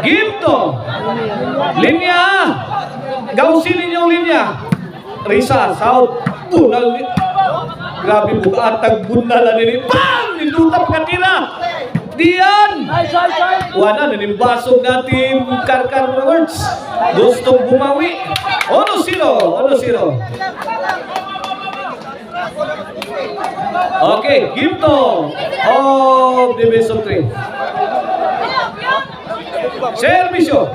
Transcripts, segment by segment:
Ginto. Linya. Gausin ninyong linya. Risa, South. Bunal. Grabe buka. Tagbunal nini. Bang! Nindutap katira. Diyan. Wala na nimbasog natin Karkar Words. Gustong bumawi. 1-0. Okay, Ginto of Division 3. Servisyo.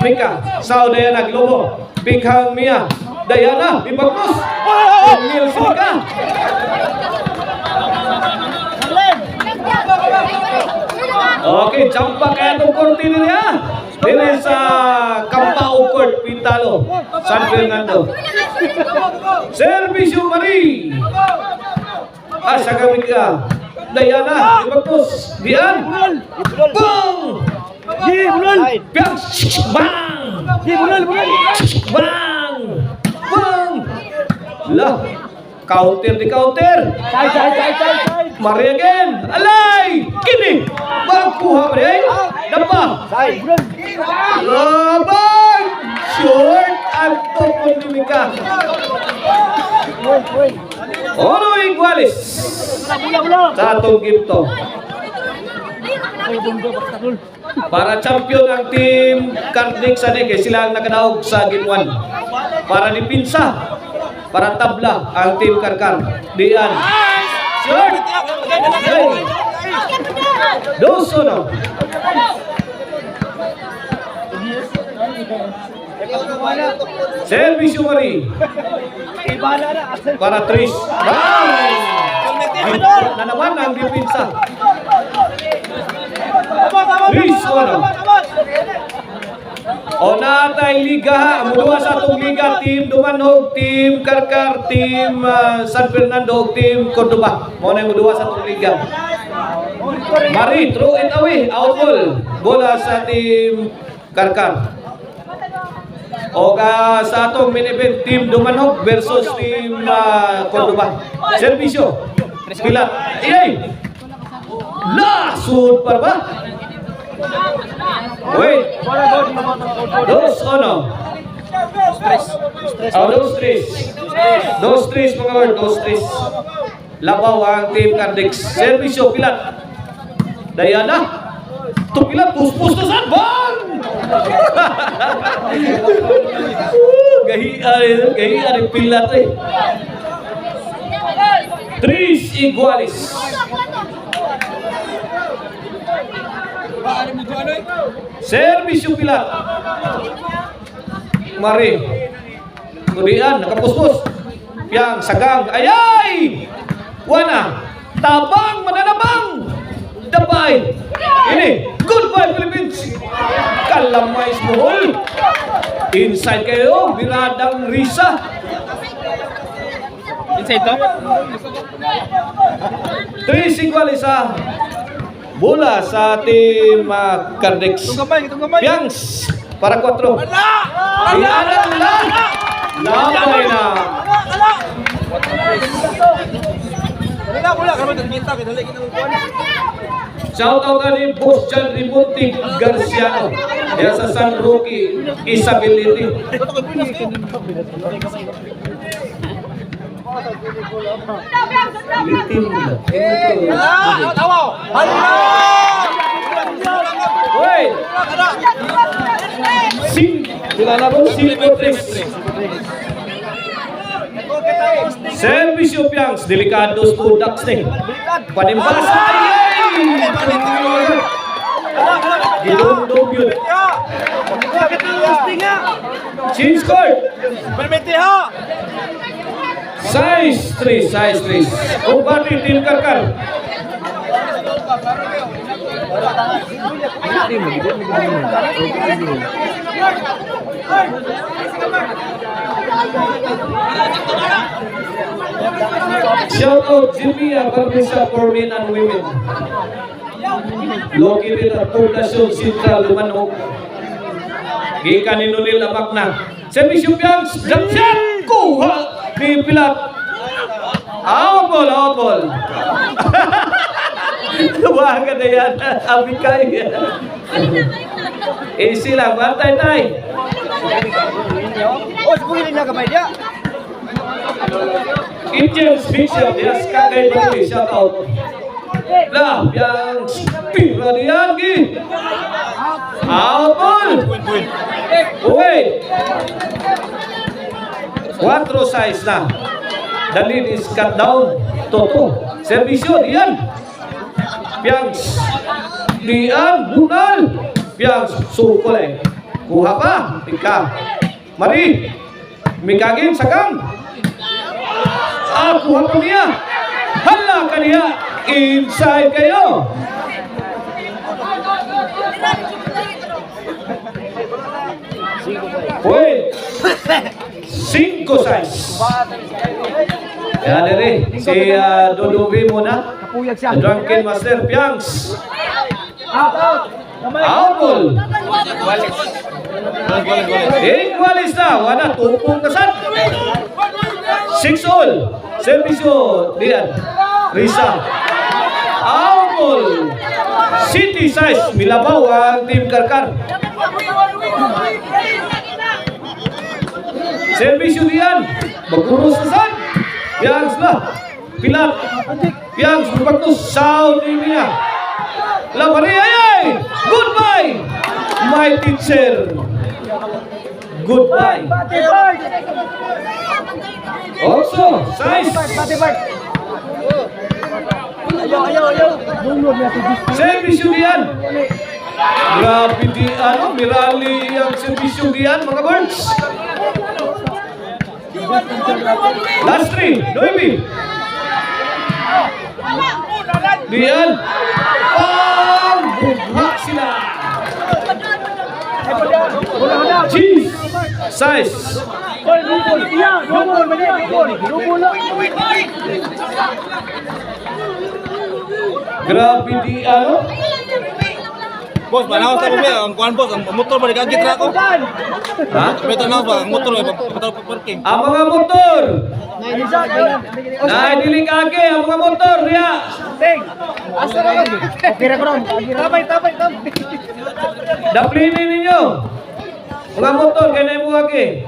Mika, Sao Diana Globo. Bighang Mia. Diana, Bibagnos. Emil Sika. Okay, campak kaya itong korte niya. Dili sa Kampao Court, Pintalo, San Fernando. Servisyo Mari. Sa gamit ka. Diana, Ibagtos, Dian. Boom! Piang! Bang! Bang! Bang! Lah! Counter di counter. Mari again. Alay! Kini! Bagkuha pa rin. Dapa! Laban! Short! Ang topon ni Mika. Oro Iguales. Sa atong ginto. Para champion ang team Cardix Sanege. Sila ang nakadaog sa game 1. Para dipinsa. Para tabla ang team Karkar. Dian. Short. Dosono. Servisyo Mari. Para Tris. Na naman ang dipinsa. Tris. O natay liga, mudua sa atong liga, team Dumanhog, team Karkar, team San Fernando, team Cordoba. Mo na mudua sa atong liga. Mari, throw it away, out ball. Bola sa team Karkar. O sa atong main event, team Dumanhog versus team Cordoba. Servisyo. Pilat. Iyay! Lasud pa ba? Wait. Dos ono. Dos tres mga word. Dos tres. Labaw ang team Cardix. Servisyo Pilat. Diana. Ito Pilat. Puspus na saan. Bang! Gahian ang Pilat eh. Tris Iguales. Servisyo Pilat. Mari. Kemudian nakapuspus. Piang sagang. Ayay! Wana. Tabang mananabang. Dabay. Ini. Goodbye Philippines. Kalamay Smohol. Inside kayo. Biradang Risa. Inside to. Tris Iguales bola sa team Cardix. Piangs para 4. Diana lang. Lamay na. Shout out ni Boss John Ribunti Garciano. Dia sa San Roque Isability. Servisyo Piangs, delikados tudaks nih. Panimbas Gidong yun. Change score. Size 3. Kumpati tim Karkar. Shout out Jimia Barbershop for men and women. Located at Pundasyon Central, Dumanhog. Gikan ni Nunil Amakna. Servisyo Piangs, jump shot! Kuha! Ni Pilat. Out ball. Tuwagan na yan. Abikay. Easy lang. Bantay tayo. Oh, sebulan na kamay dia. James Bishop, yes, kagay ba ito? Shout out. Lah, yang pira diyan, gi. Outball. Wait. 4-6 na. The lead is cut down to 2. Servisyo, diyan. Piang diyan, bunal. Piang sukol Kuha pa, tika. Mari. Mikagin, sakang. Kuha pa niya. Hala ka niya. Inside kayo. Wait. 5-6. Yan rin. Si Dudubi muna. Kapuyag siya. Drunken Master Piangs. Out. Outball. Equalis na. Wala. Tupong kasan. 6-all. Servisyo. Diyan. Risa. Outball. City size. Milabaw ang Team Karkar. Servisyo diyan. Magurus kasan. Piangs na. Pilat. Piangs. Berpaktus. Sound niya. Lamari ay. Goodbye. My teacher. Goodbye. Also, size. Ayaw. Servisyo diyan. Grabe di Mirali ang servisyo diyan, mga birds. Last 3, Noemi. Diyan. Buha sila. Cheese. Size. Grabe di Bos, manawas sa bumi, ang kuan boss, ang motor ba nagagit ra ko? Ha? May tanaw ba ang motor ay parking. Ang mga motor. Dili kage ang mga motor diya. Okay ra ko ron. Tapay. Daplinin ninyo. Mga motor kanay mo kage.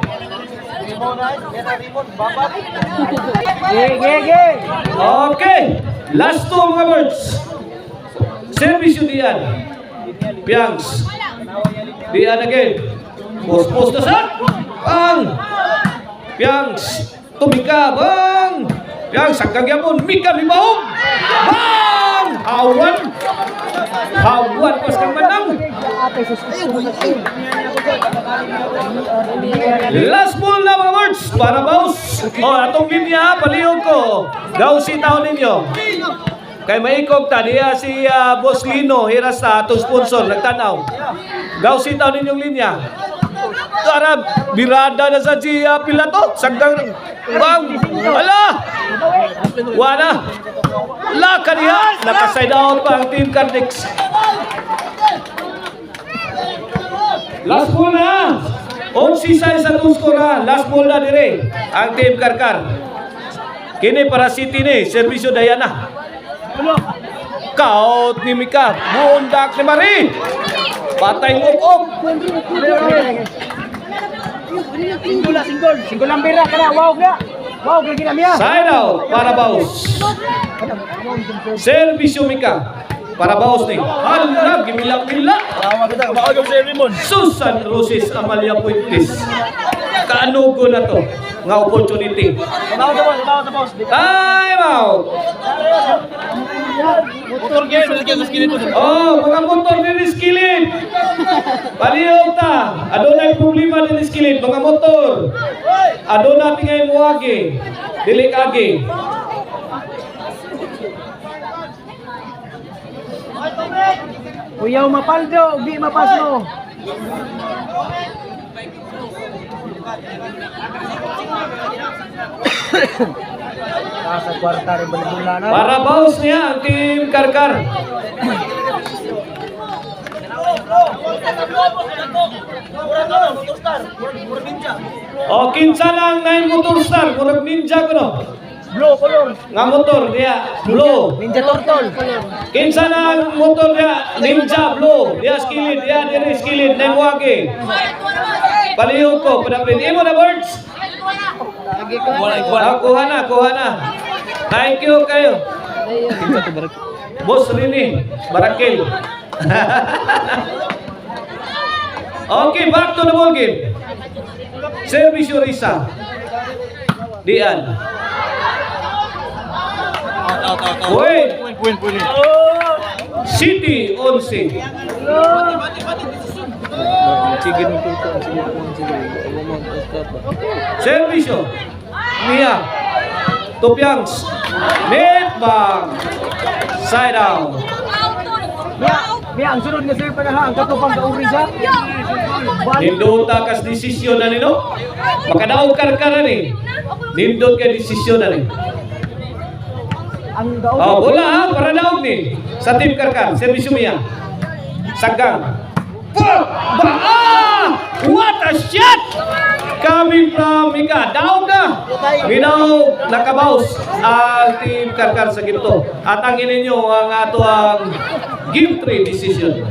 Ge. Okay. Last 2 mga birds. Servisyo diyan. Piangs. Diyan again. Post na sa. Bang. Piangs. Tumika. Bang. Piangs. Hanggang yapon. Mika mibahog. Bang. Hawan. Pas kang manang. Last ball na mga words. Para boss. Atong linya. Palihog ko. Gausi taon ninyo. Kay maikog ta diya si Boss Lino hiras ta atong sponsor nagtanaw. Gausi taw ninyong linya. Arab birada na sa si Pilato sagdang bang ala. Wala. La kaniya naka-side out pa ang Team Cardix. Last ball na. 11-6 sa tuskora. Last ball na dire ang Team Karkar. Kini para City ni servisyo Dayana. Kaut ni Mika, bundak ni Mari. Patay ngok-ok. Singgol ang bira ka na. Wow lagi na miya. Side out para Baus. Servisyo Mika para Baus ni. Hala, gimilak-milak. Tama kita kabaog sa Raymond. Susan Roses Amalia Puentes. Kaanugo na to nga opportunity. Tabaw sa boss. Time out. Motor game, lagyan sa skillet mo. Mga motor ni skillet. Palihog ta. Adunay problema ni skillet mga motor. Aduna tingay mo agi. Dili kagi. Kuyaw mapaldo, di mapasno. Sa kwarta rin balibula na. Para Baus niya ang Team Karkar. Kinsa lang na yung motor star, murag ninja ko no. Blue, color. Nga motor diya, blue. Ninja Turtle. Kinsa na motor diya, Ninja blue. Diya skilid, diya diri skilid na wagi. Palihog ko, padapin. Imo na birds. Kuha na. Thank you kayo. Boss Rini, Barakil. Okay, back to the ball game. Service Risa. Dian. Out. Wait. Point. City 11. Servisyo. Mia. Tupyangs. Net bang. Side down. Miya, ang sunod nga sir pa na ha, ang katupang kauri siya. Nindot kas desisyon na nino. Makadaog karkara ni. Nindot ka desisyon na ni. Ang daon. Oh, bola ha, para daog ni. Sa team karkar, servisyo Mia. Sagang. What a shot! Coming from Mika. Daog na. Minaw nakabaus ang team karkar sa gipto. At ang ninyo ang ato ang game 3 decision.